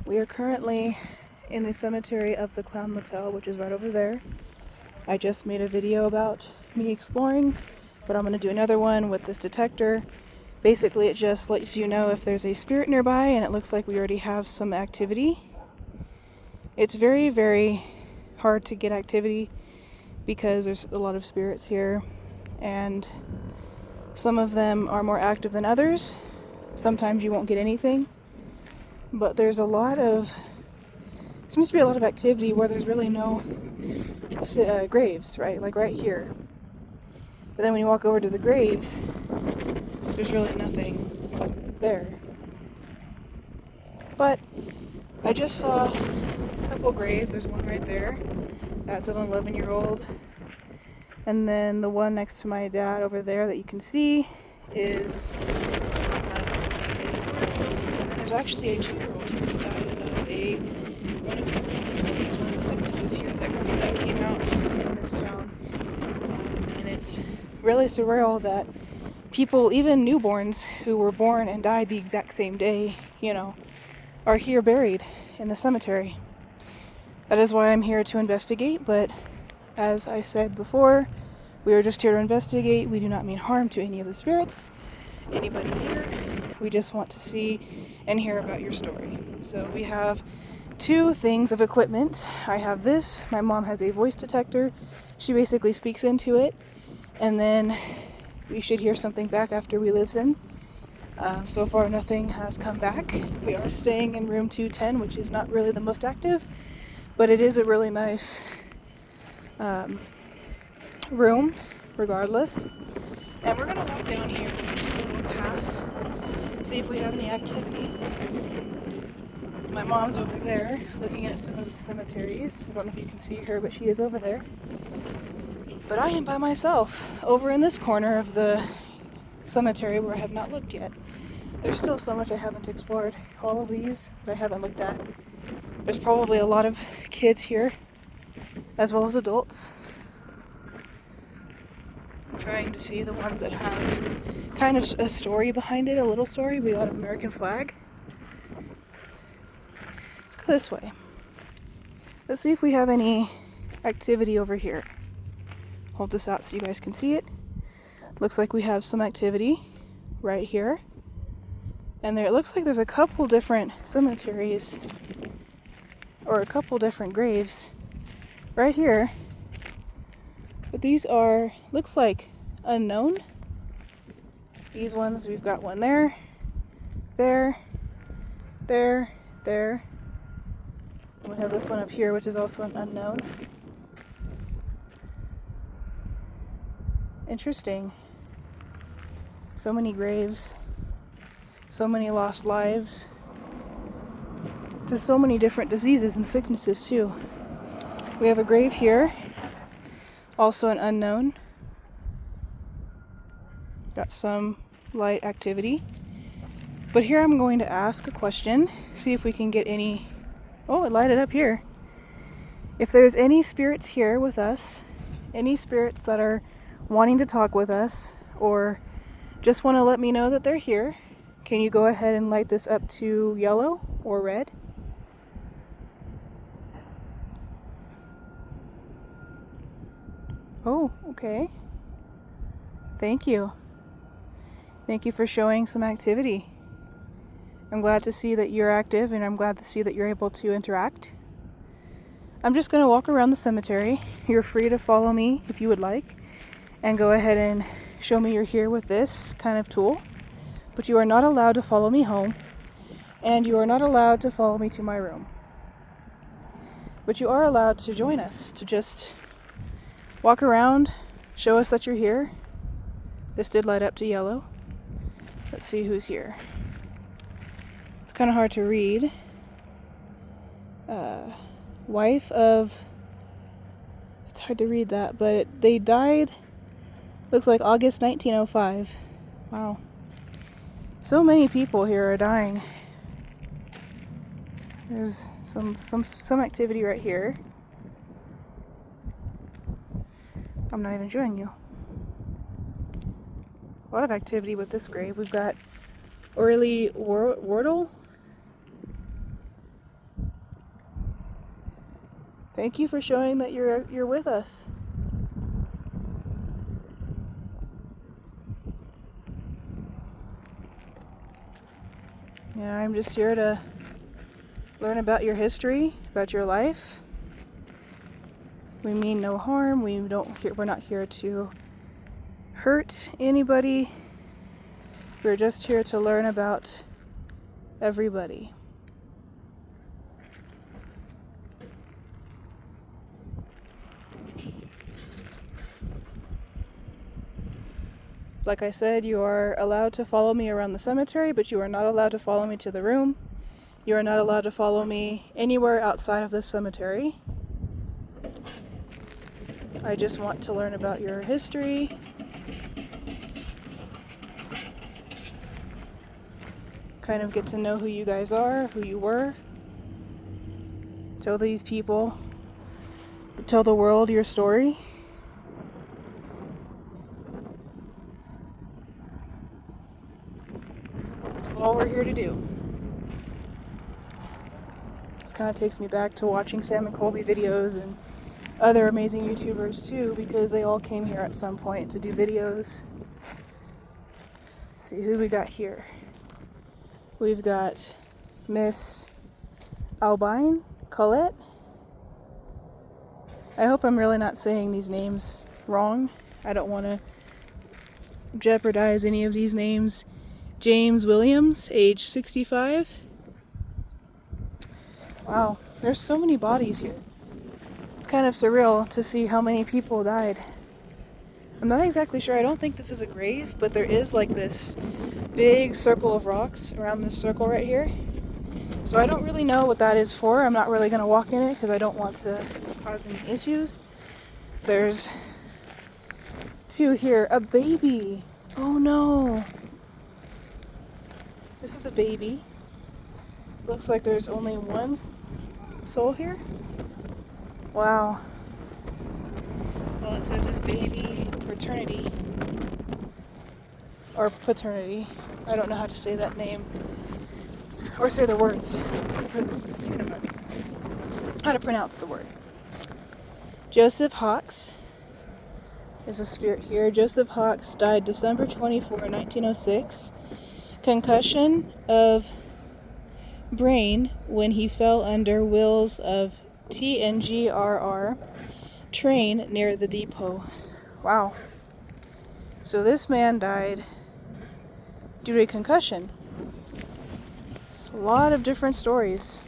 We are currently in the cemetery of the Clown Motel, which is right over there. I just made a video about me exploring, but I'm going to do another one with this detector. Basically, it just lets you know if there's a spirit nearby, and it looks like we already have some activity. It's very, very hard to get activity because there's a lot of spirits here, and some of them are more active than others. Sometimes you won't get anything, but seems to be a lot of activity where there's really no graves, right? Like right here. But then when you walk over to the graves, there's really nothing there. But I just saw a couple graves. There's one right there. That's an 11-year-old. And then the one next to my dad over there that you can see is a 4-year-old. And then there's actually a 2-year-old who died of one of the sicknesses here that came out in this town. And it's really surreal that people, even newborns who were born and died the exact same day, are here buried in the cemetery. That is why I'm here to investigate, but as I said before, we are just here to investigate. We do not mean harm to any of the spirits, anybody here. We just want to see and hear about your story. So we have 2 things of equipment. I have this. My mom has a voice detector. She basically speaks into it, and then we should hear something back after we listen. So far, nothing has come back. We are staying in room 210, which is not really the most active, but it is a really nice room, regardless. And we're going to walk down here. It's just a little path. See if we have any activity. My mom's over there looking at some of the cemeteries. I don't know if you can see her, but she is over there. But I am by myself over in this corner of the cemetery where I have not looked yet. There's still so much I haven't explored. All of these that I haven't looked at. There's probably a lot of kids here, as well as adults. I'm trying to see the ones that have kind of a story behind it, a little story. We got an American flag. Let's go this way. Let's see if we have any activity over here. Hold this out so you guys can see it. Looks like we have some activity right here. And it looks like there's a couple different cemeteries, or a couple different graves right here. But these are, looks like, unknown. These ones, we've got one there, there, there, there. And we have this one up here, which is also an unknown. Interesting. So many graves, so many lost lives, to so many different diseases and sicknesses too. We have a grave here, also an unknown. Got some light activity. But here I'm going to ask a question, see if we can get any... Oh, it lighted up here. If there's any spirits here with us, any spirits that are wanting to talk with us, or just want to let me know that they're here, can you go ahead and light this up to yellow or red? Oh, okay. Thank you. Thank you for showing some activity. I'm glad to see that you're active, and I'm glad to see that you're able to interact. I'm just going to walk around the cemetery. You're free to follow me if you would like, and go ahead and show me you're here with this kind of tool. But you are not allowed to follow me home, and you are not allowed to follow me to my room. But you are allowed to join us, to just walk around, show us that you're here. This did light up to yellow. Let's see who's here. It's kind of hard to read. Wife of... It's hard to read that, but they died, looks like August 1905. Wow. So many people here are dying. There's some activity right here. I'm not even showing you. A lot of activity with this grave. We've got Orly Wardle. Thank you for showing that you're with us. Yeah, I'm just here to learn about your history, about your life. We mean no harm. We're not here to hurt anybody. We're just here to learn about everybody. Like I said, you are allowed to follow me around the cemetery, but you are not allowed to follow me to the room. You are not allowed to follow me anywhere outside of this cemetery. I just want to learn about your history. Kind of get to know who you guys are, who you were. Tell these people, tell the world your story. That's all we're here to do. This kind of takes me back to watching Sam and Colby videos and other amazing YouTubers too, because they all came here at some point to do videos. Let's see who we got here. We've got Miss Albine Colette. I hope I'm really not saying these names wrong. I don't want to jeopardize any of these names. James Williams, age 65. Wow, there's so many bodies here. It's kind of surreal to see how many people died. I'm not exactly sure. I don't think this is a grave, but there is like this big circle of rocks around this circle right here. So I don't really know what that is for. I'm not really going to walk in it because I don't want to cause any issues. There's two here. A baby. Oh no. This is a baby. Looks like there's only one soul here. Wow. Well, it says it's baby paternity. Or paternity. I don't know how to say that name. Or say the words. How to pronounce the word. Joseph Hawks. There's a spirit here. Joseph Hawks died December 24, 1906. Concussion of brain when he fell under wheels of TNGRR train near the depot. Wow. So this man died due to a concussion. It's a lot of different stories.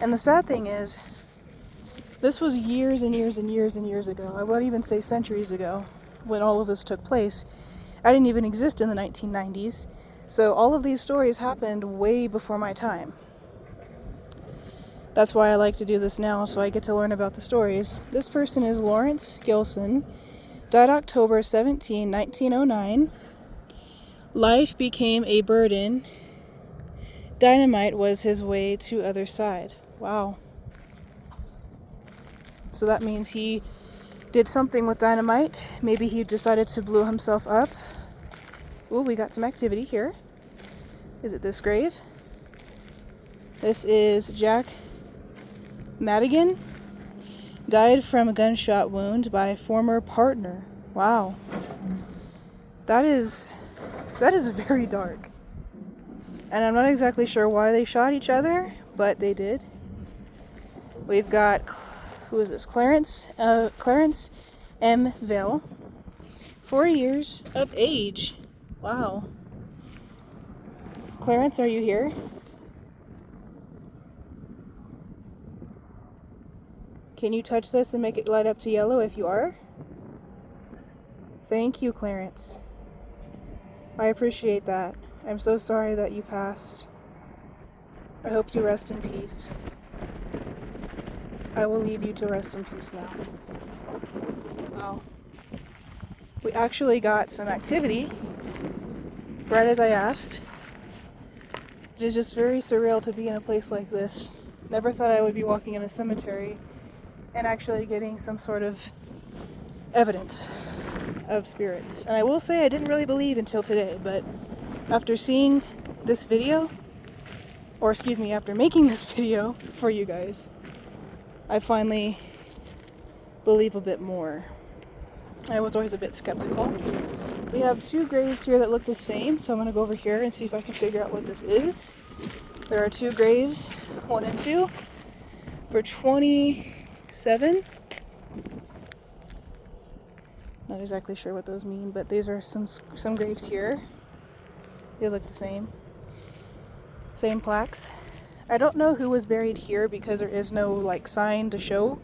And the sad thing is, this was years and years and years and years ago. I would even say centuries ago when all of this took place. I didn't even exist in the 1990s. So all of these stories happened way before my time. That's why I like to do this now, so I get to learn about the stories. This person is Lawrence Gilson, died October 17, 1909. Life became a burden. Dynamite was his way to other side. Wow. So that means he did something with dynamite. Maybe he decided to blow himself up. Ooh, we got some activity here. Is it this grave? This is Jack Madigan. Died from a gunshot wound by a former partner. Wow. That is very dark. And I'm not exactly sure why they shot each other, but they did. We've got, who is this? Clarence M. Vale. 4 years of age. Wow. Clarence, are you here? Can you touch this and make it light up to yellow if you are? Thank you, Clarence. I appreciate that. I'm so sorry that you passed. I hope you rest in peace. I will leave you to rest in peace now. Wow. We actually got some activity right as I asked. It is just very surreal to be in a place like this. Never thought I would be walking in a cemetery and actually getting some sort of evidence of spirits. And I will say I didn't really believe until today, but after seeing this video, or excuse me, after making this video for you guys, I finally believe a bit more. I was always a bit skeptical. We have 2 graves here that look the same, so I'm going to go over here and see if I can figure out what this is. There are 2 graves, 1 and 2, for 27. Not exactly sure what those mean, but these are some graves here. They look the same. Same plaques. I don't know who was buried here because there is no like sign to show,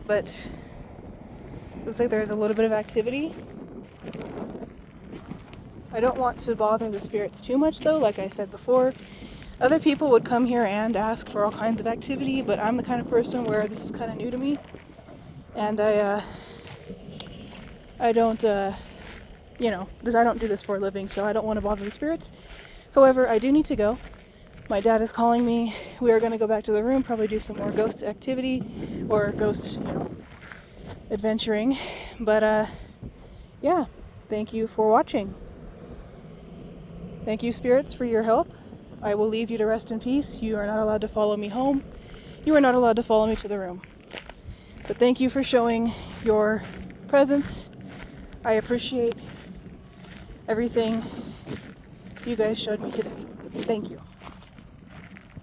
but looks like there's a little bit of activity. I don't want to bother the spirits too much though, like I said before. Other people would come here and ask for all kinds of activity, but I'm the kind of person where this is kind of new to me. And I don't, because I don't do this for a living, so I don't want to bother the spirits. However, I do need to go. My dad is calling me. We are going to go back to the room, probably do some more ghost activity or ghost, adventuring. But, yeah, thank you for watching. Thank you, spirits, for your help. I will leave you to rest in peace. You are not allowed to follow me home. You are not allowed to follow me to the room. But thank you for showing your presence. I appreciate everything you guys showed me today. Thank you.